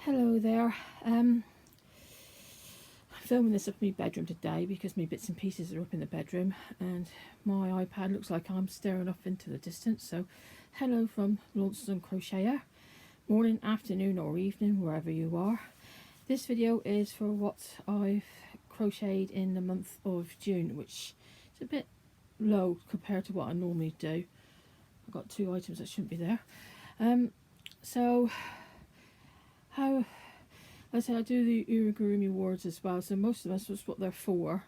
Hello there. I'm filming this up in my bedroom today because my bits and pieces are up in the bedroom and my iPad looks like I'm staring off into the distance. So hello from launcestoncrocheter, morning, afternoon or evening, wherever you are. This video is for what I've crocheted in the month of June, which is a bit low compared to what I normally do. I've got two items that shouldn't be there. So how I say I do the Urugurumi awards as well, so most of us was what they're for.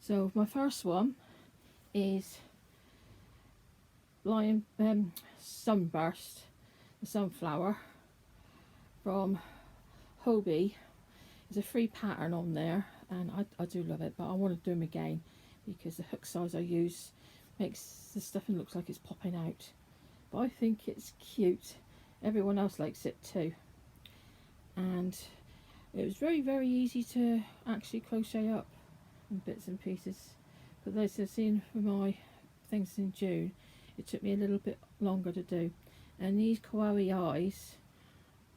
So my first one is Sunburst, the sunflower from Hobie. There's a free pattern on there and I do love it, but I want to do them again because the hook size I use makes the stuffing look like it's popping out. But I think it's cute. Everyone else likes it too. And it was very easy to actually crochet up in bits and pieces. But those I've seen for my things in June, it took me a little bit longer to do. And these kawaii eyes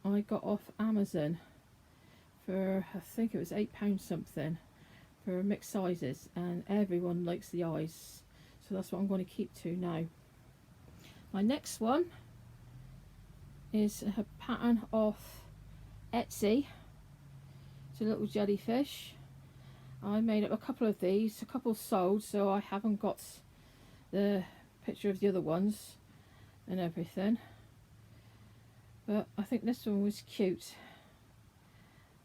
I got off Amazon for, I think it was £8 something for mixed sizes, and everyone likes the eyes, so that's what I'm going to keep to now. My next one is a pattern off Etsy. It's a little jellyfish. I made up a couple of these, a couple sold, so I haven't got the picture of the other ones and everything, but I think this one was cute,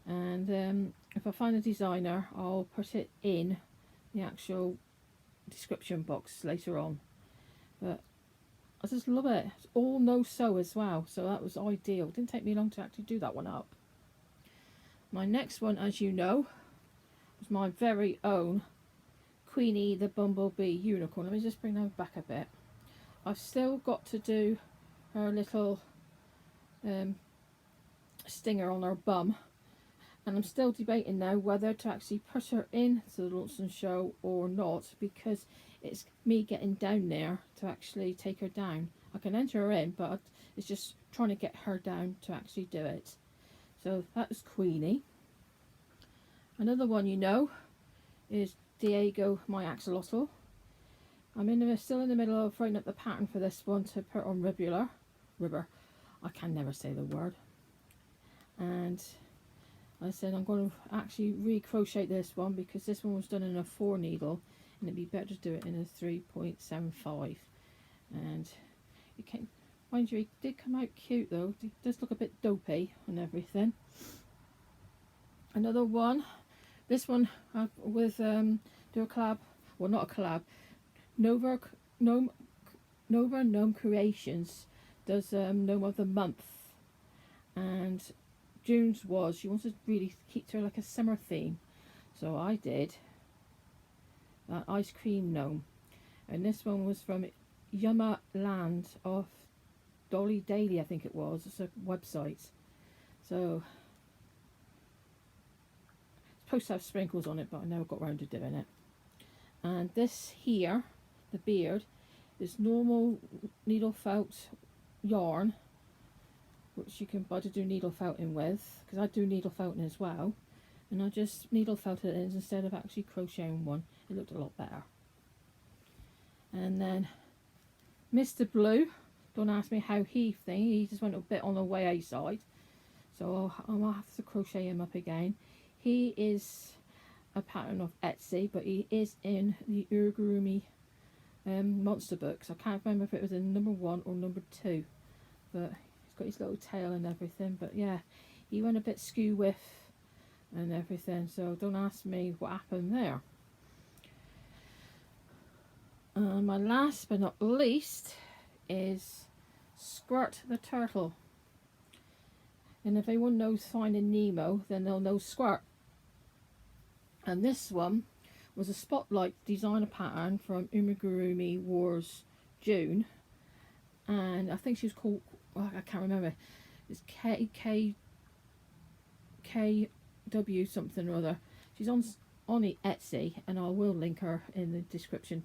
and if I find a designer I'll put it in the actual description box later on. But I just love it. It's all no sew as well, so that was ideal. It didn't take me long to actually do that one up. My next one, as you know, was my very own Queenie the Bumblebee Unicorn. Let me just bring that back a bit. I've still got to do her little stinger on her bum, and I'm still debating now whether to actually put her in to the Launceston show or not, because it's me getting down there to actually take her down. I can enter her in, but it's just trying to get her down to actually do it. So that was Queenie. Another one you know is Diego, My Axolotl. I'm still in the middle of writing up the pattern for this one to put on ribber. I can never say the word. And I said I'm going to actually re-crochet this one because this one was done in a 4 needle and it'd be better to do it in a 3.75. And it came, mind you, it did come out cute though. It does look a bit dopey and everything. Another one, this one with do a collab, well not a collab, Nova Gnome Creations does Gnome of the Month, and June's was, she wanted to really keep to like a summer theme, so I did that ice cream gnome, and this one was from Yumma Land of Dolly Daily, I think it was. It's a website, so it's supposed to have sprinkles on it, but I never got around to doing it. And this here, the beard, is normal needle felt yarn, which you can buy to do needle felting with, because I do needle felting as well, and I just needle felted it instead of actually crocheting one. It looked a lot better. And then Mr. Blue, don't ask me how he just went a bit on the way side, so I'll have to crochet him up again. He is a pattern of Etsy, but he is in the Urugurumi monster books. I can't remember if it was in number 1 or number 2, but he's got his little tail and everything. But yeah, he went a bit skew whiff and everything, so don't ask me what happened there. And my last but not least is Squirt the turtle, and if anyone knows Finding Nemo, then they'll know Squirt. And this one was a spotlight designer pattern from Urugurumi Wars June, and I think she was called, well, I can't remember, it's KW something or other. She's on Etsy, and I will link her in the description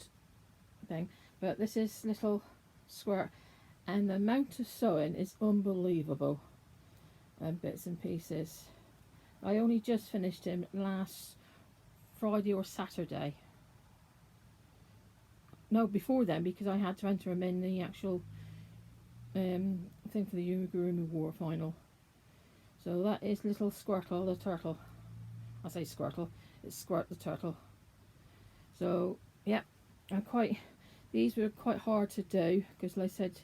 thing. But this is little Squirt, and the amount of sewing is unbelievable. and bits and pieces. I only just finished him last Friday or Saturday. No, before then, because I had to enter him in the actual thing for the Amigurumi War final. So that is little Squirtle the turtle. I say Squirtle, it's Squirt the turtle. So yeah, these were quite hard to do, because like I said,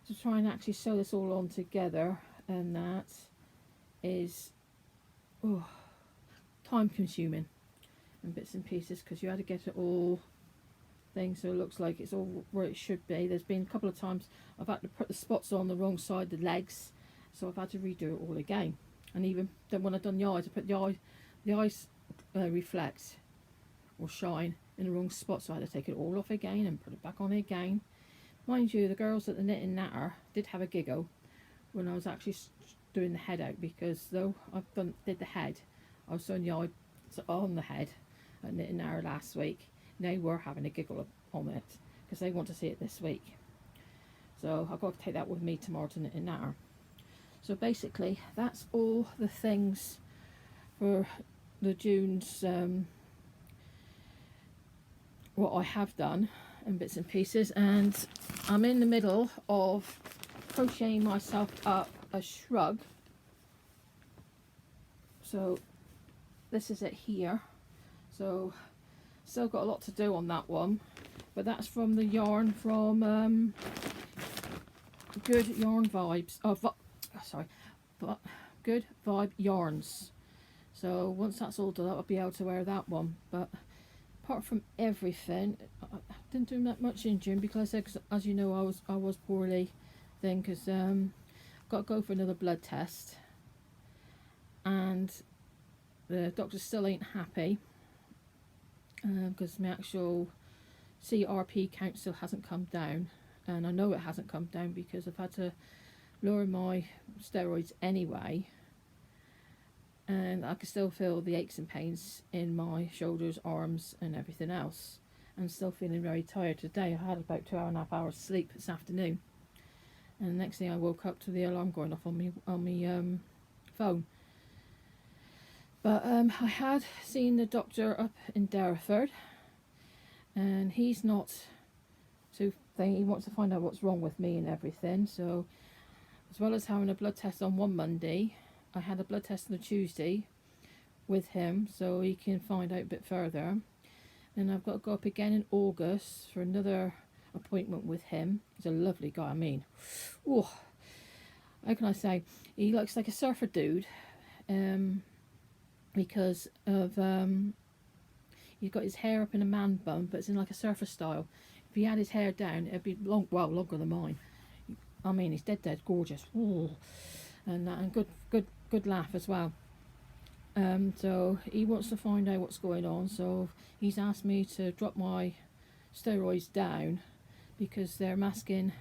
to try and actually sew this all on together, and that is time consuming and bits and pieces, because you had to get it all thing so it looks like it's all where it should be. There's been a couple of times I've had to put the spots on the wrong side, the legs, so I've had to redo it all again. And even then, when I've done the eyes, I put the eyes reflect or shine in the wrong spot, so I had to take it all off again and put it back on again. Mind you, the girls at the Knitting Natter did have a giggle when I was actually doing the head out, because though did the head, I was sewing the eye on the head at Knitting Natter last week. They were having a giggle on it because they want to see it this week. So I've got to take that with me tomorrow to Knitting Natter. So basically, that's all the things for the June's what I have done and bits and pieces, and I'm in the middle of crocheting myself up a shrug. So this is it here. So still got a lot to do on that one, but that's from the yarn from Good Yarn Vibes. Good Vibe Yarns. So once that's all done, I'll be able to wear that one. But apart from everything, I didn't do that much in June, because I said, as you know, I was poorly then, because I've got to go for another blood test, and the doctor still ain't happy, because my actual CRP count still hasn't come down, and I know it hasn't come down because I've had to lower my steroids anyway, and I can still feel the aches and pains in my shoulders, arms and everything else. I'm still feeling very tired today. I had about 2.5 hours sleep this afternoon, and the next thing I woke up to the alarm going off on me phone. But I had seen the doctor up in Derriford, and he's not too thing. He wants to find out what's wrong with me and everything. So as well as having a blood test on one Monday, I had a blood test on a Tuesday with him, so he can find out a bit further. And I've got to go up again in August for another appointment with him. He's a lovely guy. I mean, oh, how can I say? He looks like a surfer dude, because of he's got his hair up in a man bun, but it's in like a surfer style. If he had his hair down, it'd be longer than mine. I mean, he's dead gorgeous. Ooh. And good laugh as well. So he wants to find out what's going on, so he's asked me to drop my steroids down, because they're masking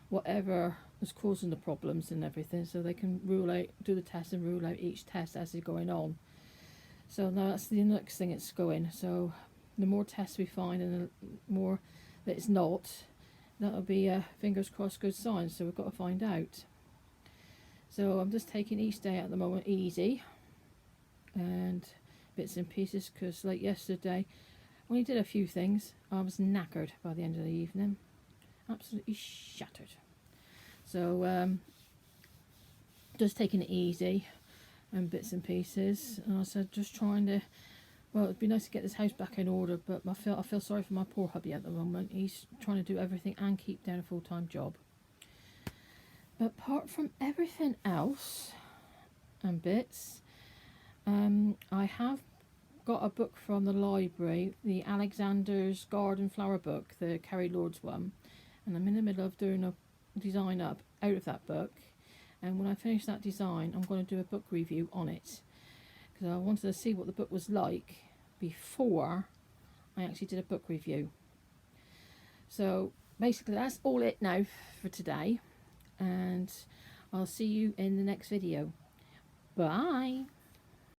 whatever is causing the problems and everything, so they can do the test and rule out each test as they're going on. So now that's the next thing it's going. So the more tests we find and the more that it's not, that'll be fingers crossed good sign. So we've got to find out. So I'm just taking each day at the moment easy and bits and pieces, because like yesterday I only did a few things. I was knackered by the end of the evening, absolutely shattered. So just taking it easy and bits and pieces. And I said, just trying to, well, it'd be nice to get this house back in order, but I feel sorry for my poor hubby at the moment. He's trying to do everything and keep down a full-time job. But apart from everything else and bits, I have got a book from the library, the Alexander's Garden Flower book, the Carrie Lord's one, and I'm in the middle of doing a design up out of that book. And when I finish that design, I'm going to do a book review on it, because I wanted to see what the book was like before I actually did a book review. So basically that's all it now for today, and I'll see you in the next video. Bye.